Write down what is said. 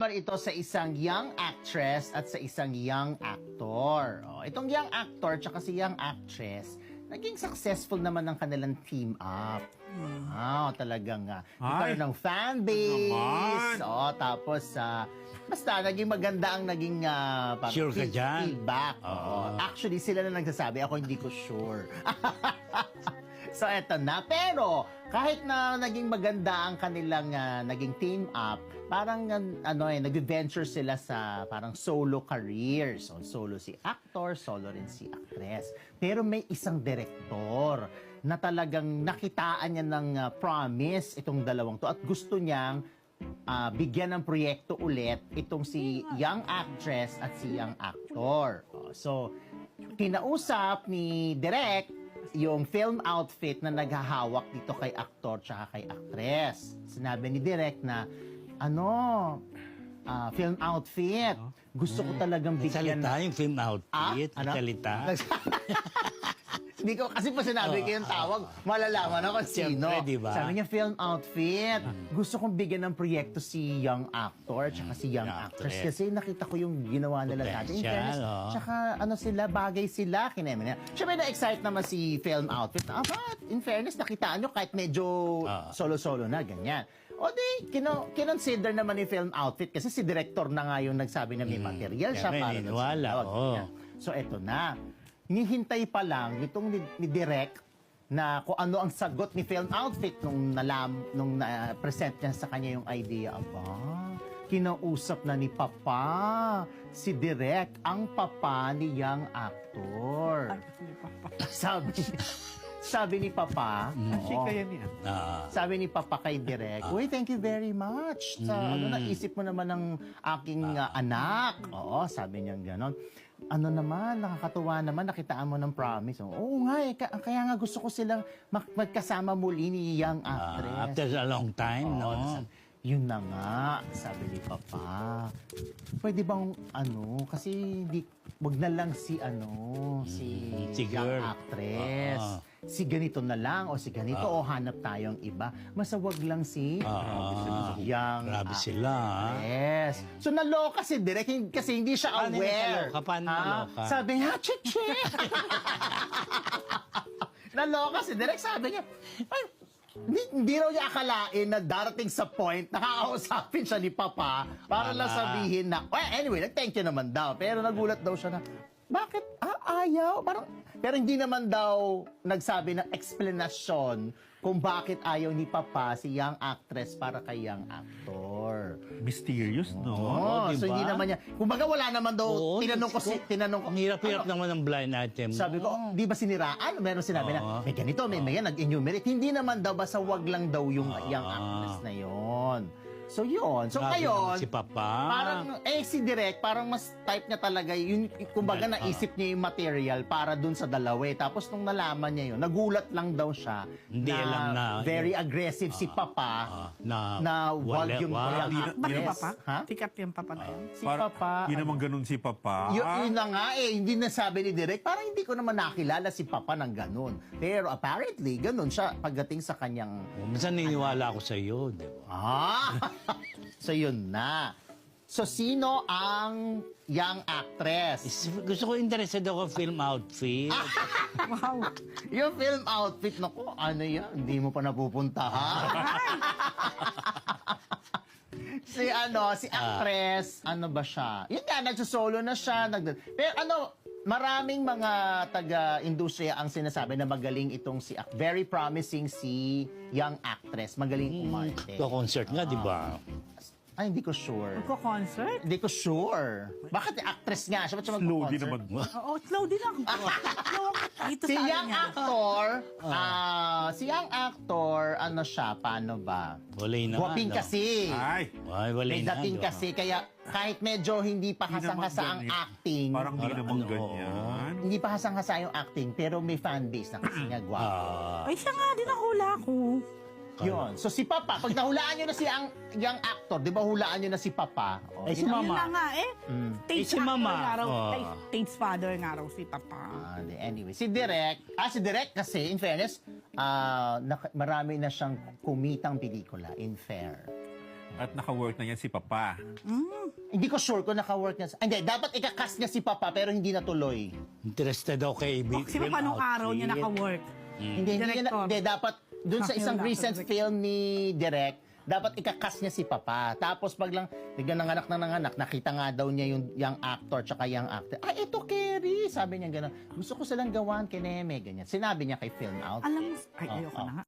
Ito sa isang young actress at sa isang young actor. Itong young actor tsaka si young actress, naging successful naman ang kanilang team up. Talagang nagkaroon ng fan base. Tapos, basta naging maganda ang naging Sure ka dyan? feedback. Actually, sila na nagsasabi. Ako hindi ko sure. So, eto na. Pero, kahit na naging maganda ang kanilang naging team up, parang nag-venture sila sa parang solo career. So, solo si actor, solo rin si actress. Pero may isang director na talagang nakitaan niya ng promise itong dalawang to at gusto niyang bigyan ng proyekto ulit itong si young actress at si young actor. So, kinausap ni Direk yung film outfit na naghahawak dito kay aktor tsaka kay actress. Sinabi ni Direk na, film outfit. Gusto ko talagang bigyan. Salita yung film outfit. Salita. Hindi ko, kasi pa sinabi ko yung tawag, malalaman ako sino. Siyempre, diba? Sabi niya, film outfit. Gusto kong bigyan ng proyekto si young actor tsaka si young actress. Kasi nakita ko yung ginawa nila dati. In fairness, tsaka sila, bagay sila. Kineme niya. Siyempre, na-excite naman si film outfit. In fairness, nakitaan nyo kahit medyo solo-solo na, ganyan. O di, kinonsider naman yung film outfit kasi si director na nga yung nagsabi na may material siya para doon. So, eto na. Hinihintay pa lang itong ni Direk na kung ano ang sagot ni film outfit nung na-present niya sa kanya yung idea. Kinausap na ni Papa, si Direk, ang papa ni young actor. Sabi ni Papa, sabi ni Papa kay Direk, uy, thank you very much. Naisip mo naman ng aking anak. Sabi niya gano'n. Nakakatuwa naman, nakitaan mo ng promise. Oo nga, kaya nga gusto ko silang magkasama muli ni young actress. After a long time, no? Yun na nga, sabi ni Papa. Pwede bang kasi wag na lang si young girl. actress. Si ganito na lang o si ganito o hanap tayong iba. Basta wag lang si young Grabe sila, Yes. So naloka si Direk kasi hindi siya aware. Paano naloka? Sabi niya, che. Naloka si Direk, sabi niya, hindi raw niya akalain na darating sa point nakakausapin siya ni Papa para lang sabihin na, anyway, nag-thank you naman daw. Pero nagulat daw siya na, bakit? Ayaw? Pero hindi naman daw nagsabi ng explanation kung bakit ayaw ni Papa si young actress para kay young actor. Mysterious, no? So hindi naman niya. Kumbaga wala naman daw, tinanong ko. Ang hirap-hirap naman ng blind item. Sabi ko, di ba siniraan? Meron sinabi na, may ganito, may yan, nag-enumerate. Hindi naman daw, basta wag lang daw yung young actress na yon. So yun. So ngayon, si Papa. Parang, si Direk, parang mas type niya talaga, yun, kumbaga naisip niya yung material para dun sa dalawa. Tapos nung nalaman niya yun, nagulat lang daw siya. Hindi alam na. Very aggressive si Papa. Na wag yung Papa? Ha? Tikat yung Papa na yun. Si Papa. Hindi naman ganun si Papa. Yun na nga hindi nasabi ni Direk. Parang hindi ko naman nakilala si Papa ng ganun. Pero apparently, ganun siya pagdating sa kanyang... Minsan niniwala ako sa iyo, di ba? So yun na. So sino ang young actress? Gusto ko interested ako film outfit. Wow. Yung film outfit, naku, yan? Hindi mo pa napupuntahan. si actress, ba siya? Yun nga, nagsosolo na siya. Pero maraming mga taga-industriya ang sinasabi na magaling itong very promising si young actress. Magaling umarte. Concert nga, di ba? Hindi ko sure. Magko-concert? Hindi ko sure. Bakit actress nga? Siya ba't siya Slow din magpo-concert? naman. Oo, slow din ako. Dito Si sa young niya. actor, ano siya, paano ba? Walay naman. Guwaping kasi. Ay, Walay May na. dating di ba? kasi, kaya kahit medyo hindi pa Hindi naman hasang-hasa ang ganyan. acting, parang di naman ganyan. hindi pa hasang-hasa yung acting, pero may fan base na kasi nga gwapo. Ay, siya nga din ang hula ko. Yun. So si Papa, pag nahulaan nyo na si young actor, di ba hulaan nyo na si Papa? Si Yun Mama. na nga Stage si Mama. actor nga raw, stage father nga raw si Papa. Anyway, si Direk kasi, in fairness, marami na siyang kumitang pelikula, in fair. At naka-work na yan si Papa. Hindi ko sure kung naka-work niya. Hindi, dapat ika-cast niya si Papa pero hindi natuloy. Interested ako kay Si Papa nung araw niya naka-work. Hindi, Director. hindi, dapat dun sa isang Wala, recent direct. film ni Direk, dapat ika-cast niya si Papa. Tapos pag lang, biglang nanganak, nakita nga daw niya yung young actor tsaka young actor. Ah, ito Kerry! Sabi niya gano'n. Gusto ko silang gawan kay Neme, ganyan. Sinabi niya kay Film Out. Alam mo, ay, ayoko na nga.